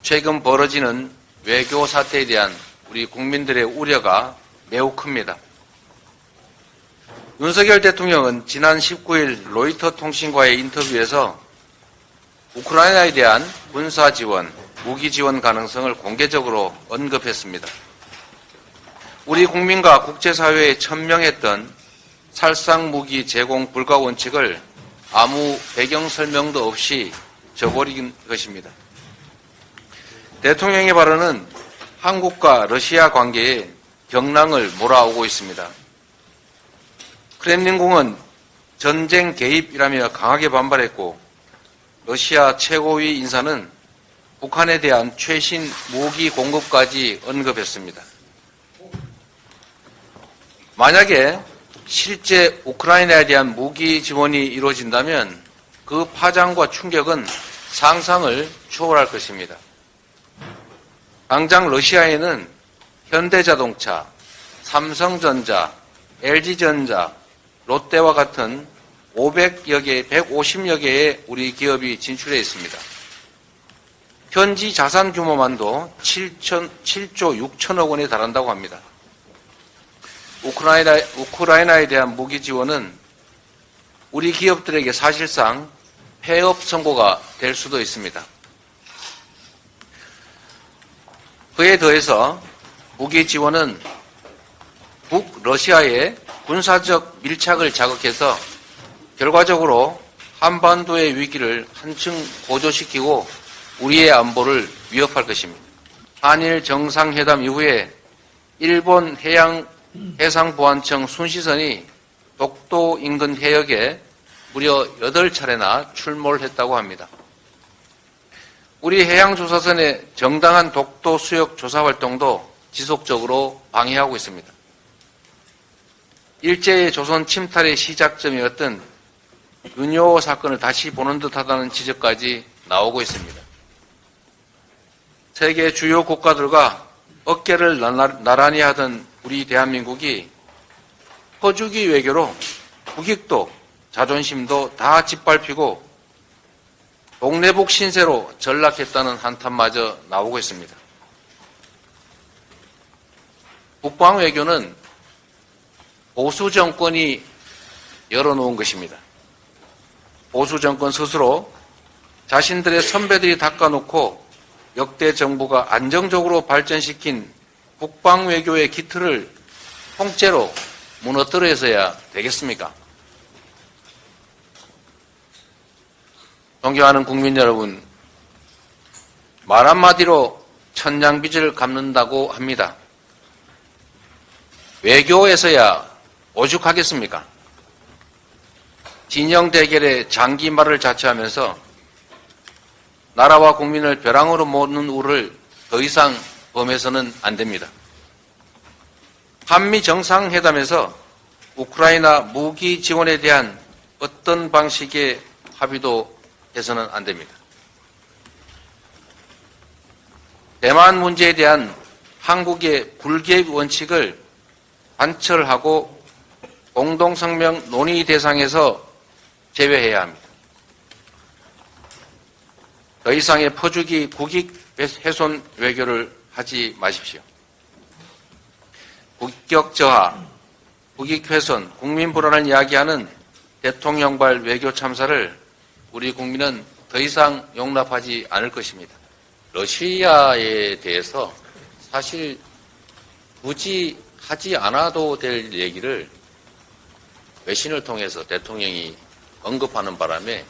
최근 벌어지는 외교 사태에 대한 우리 국민들의 우려가 매우 큽니다. 윤석열 대통령은 지난 19일 로이터 통신과의 인터뷰에서 우크라이나에 대한 군사 지원, 무기 지원 가능성을 공개적으로 언급했습니다. 우리 국민과 국제사회에 천명했던 살상 무기 제공 불가 원칙을 아무 배경 설명도 없이 저버린 것입니다. 대통령의 발언은 한국과 러시아 관계에 경랑을 몰아오고 있습니다. 크렘린궁은 전쟁 개입이라며 강하게 반발했고 러시아 최고위 인사는 북한에 대한 최신 무기 공급까지 언급했습니다. 만약에 실제 우크라이나에 대한 무기 지원이 이루어진다면 그 파장과 충격은 상상을 초월할 것입니다. 당장 러시아에는 현대자동차, 삼성전자, LG전자, 롯데와 같은 500여 개, 150여 개의 우리 기업이 진출해 있습니다. 현지 자산 규모만도 7조 6천억 원에 달한다고 합니다. 우크라이나에 대한 무기 지원은 우리 기업들에게 사실상 폐업 선고가 될 수도 있습니다. 그에 더해서 무기 지원은 북러시아의 군사적 밀착을 자극해서 결과적으로 한반도의 위기를 한층 고조시키고 우리의 안보를 위협할 것입니다. 한일 정상회담 이후에 일본 해상보안청 순시선이 독도 인근 해역에 무려 8차례나 출몰했다고 합니다. 우리 해양조사선의 정당한 독도 수역 조사 활동도 지속적으로 방해하고 있습니다. 일제의 조선 침탈의 시작점이었던 윤효 사건을 다시 보는 듯하다는 지적까지 나오고 있습니다. 세계 주요 국가들과 어깨를 나란히 하던 우리 대한민국이 퍼주기 외교로 국익도 자존심도 다 짓밟히고 동네북 신세로 전락했다는 한탄마저 나오고 있습니다. 국방 외교는 보수 정권이 열어놓은 것입니다. 보수 정권 스스로 자신들의 선배들이 닦아놓고 역대 정부가 안정적으로 발전시킨 국방 외교의 기틀을 통째로 무너뜨려서야 되겠습니까? 존경하는 국민 여러분, 말 한마디로 천냥빚을 갚는다고 합니다. 외교에서야 오죽하겠습니까? 진영 대결의 장기말을 자처하면서 나라와 국민을 벼랑으로 모는 우를 더 이상 범해서는 안 됩니다. 한미 정상회담에서 우크라이나 무기 지원에 대한 어떤 방식의 합의도 해서는 안 됩니다. 대만 문제에 대한 한국의 불개입 원칙을 관철하고 공동성명 논의 대상에서 제외해야 합니다. 더 이상의 퍼주기 국익 훼손 외교를 하지 마십시오. 국격 저하, 국익 훼손, 국민 불안을 이야기하는 대통령발 외교 참사를 우리 국민은 더 이상 용납하지 않을 것입니다. 러시아에 대해서 사실 굳이 하지 않아도 될 얘기를 외신을 통해서 대통령이 언급하는 바람에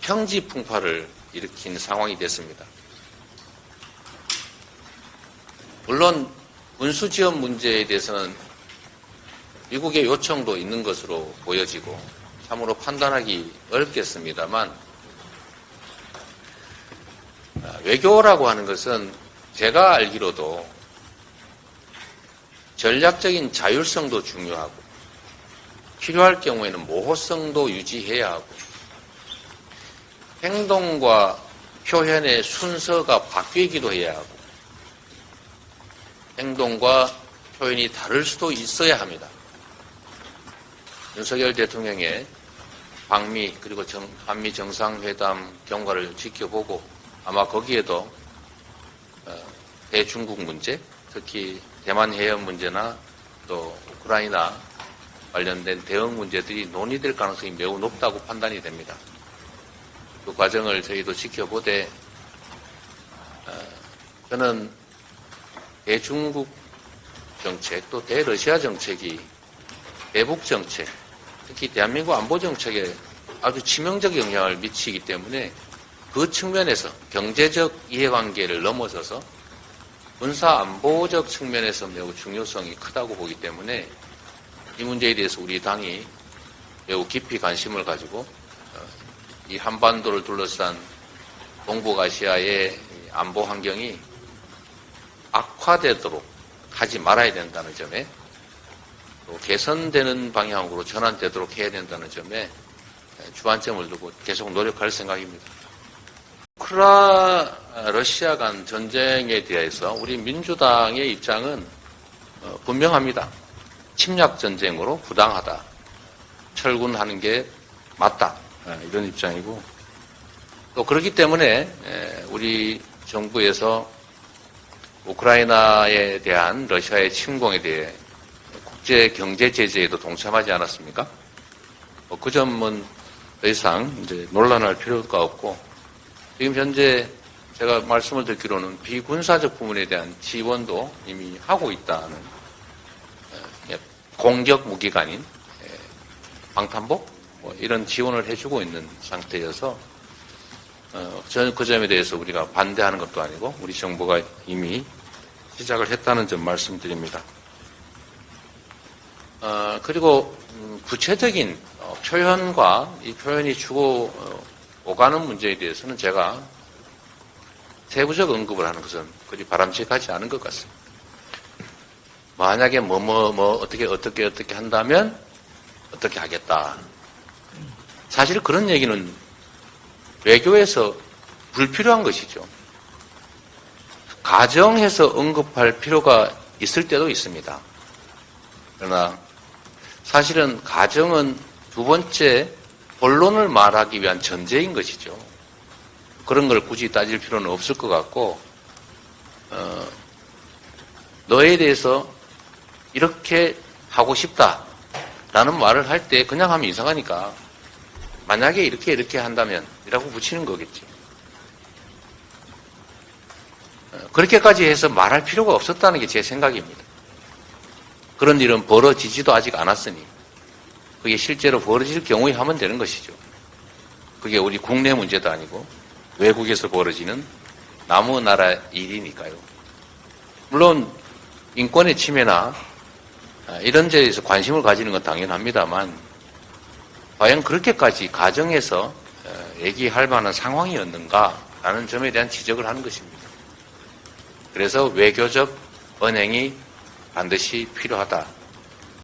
평지풍파를 일으킨 상황이 됐습니다. 물론 군수지원 문제에 대해서는 미국의 요청도 있는 것으로 보여지고 참으로 판단하기 어렵겠습니다만 외교라고 하는 것은 제가 알기로도 전략적인 자율성도 중요하고 필요할 경우에는 모호성도 유지해야 하고 행동과 표현의 순서가 바뀌기도 해야 하고 행동과 표현이 다를 수도 있어야 합니다. 윤석열 대통령의 방미 그리고 한미 정상회담 경과를 지켜보고 아마 거기에도 대중국 문제, 특히 대만 해협 문제나 또 우크라이나 관련된 대응 문제들이 논의될 가능성이 매우 높다고 판단이 됩니다. 그 과정을 저희도 지켜보되 저는 대중국 정책 또 대러시아 정책이 대북 정책, 특히 대한민국 안보 정책에 아주 치명적 영향을 미치기 때문에 그 측면에서 경제적 이해관계를 넘어서서 군사 안보적 측면에서 매우 중요성이 크다고 보기 때문에 이 문제에 대해서 우리 당이 매우 깊이 관심을 가지고 이 한반도를 둘러싼 동북아시아의 안보 환경이 악화되도록 하지 말아야 된다는 점에 또 개선되는 방향으로 전환되도록 해야 된다는 점에 주안점을 두고 계속 노력할 생각입니다. 우크라 러시아 간 전쟁에 대해서 우리 민주당의 입장은 분명합니다. 침략 전쟁으로 부당하다. 철군하는 게 맞다. 이런 입장이고 또 그렇기 때문에 우리 정부에서 우크라이나에 대한 러시아의 침공에 대해 국제 경제 제재에도 동참하지 않았습니까? 그 점은 더 이상 이제 논란할 필요가 없고 지금 현재 제가 말씀을 듣기로는 비군사적 부분에 대한 지원도 이미 하고 있다는 공격 무기가 아닌 방탄복 이런 지원을 해주고 있는 상태여서 저는 그 점에 대해서 우리가 반대하는 것도 아니고 우리 정부가 이미 시작을 했다는 점 말씀드립니다. 그리고 구체적인 표현과 이 표현이 주고 오가는 문제에 대해서는 제가 세부적 언급을 하는 것은 그리 바람직하지 않은 것 같습니다. 만약에 어떻게 한다면 어떻게 하겠다. 사실 그런 얘기는 외교에서 불필요한 것이죠. 가정에서 언급할 필요가 있을 때도 있습니다. 그러나 사실은 가정은 두 번째 본론을 말하기 위한 전제인 것이죠. 그런 걸 굳이 따질 필요는 없을 것 같고 너에 대해서 이렇게 하고 싶다라는 말을 할 때 그냥 하면 이상하니까 만약에 이렇게 한다면 이라고 붙이는 거겠지. 그렇게까지 해서 말할 필요가 없었다는 게 제 생각입니다. 그런 일은 벌어지지도 아직 않았으니 그게 실제로 벌어질 경우에 하면 되는 것이죠. 그게 우리 국내 문제도 아니고 외국에서 벌어지는 남의 나라 일이니까요. 물론 인권의 침해나 이런 데에 대해서 관심을 가지는 건 당연합니다만 과연 그렇게까지 가정에서 얘기할 만한 상황이었는가라는 점에 대한 지적을 하는 것입니다. 그래서 외교적 언행이 반드시 필요하다.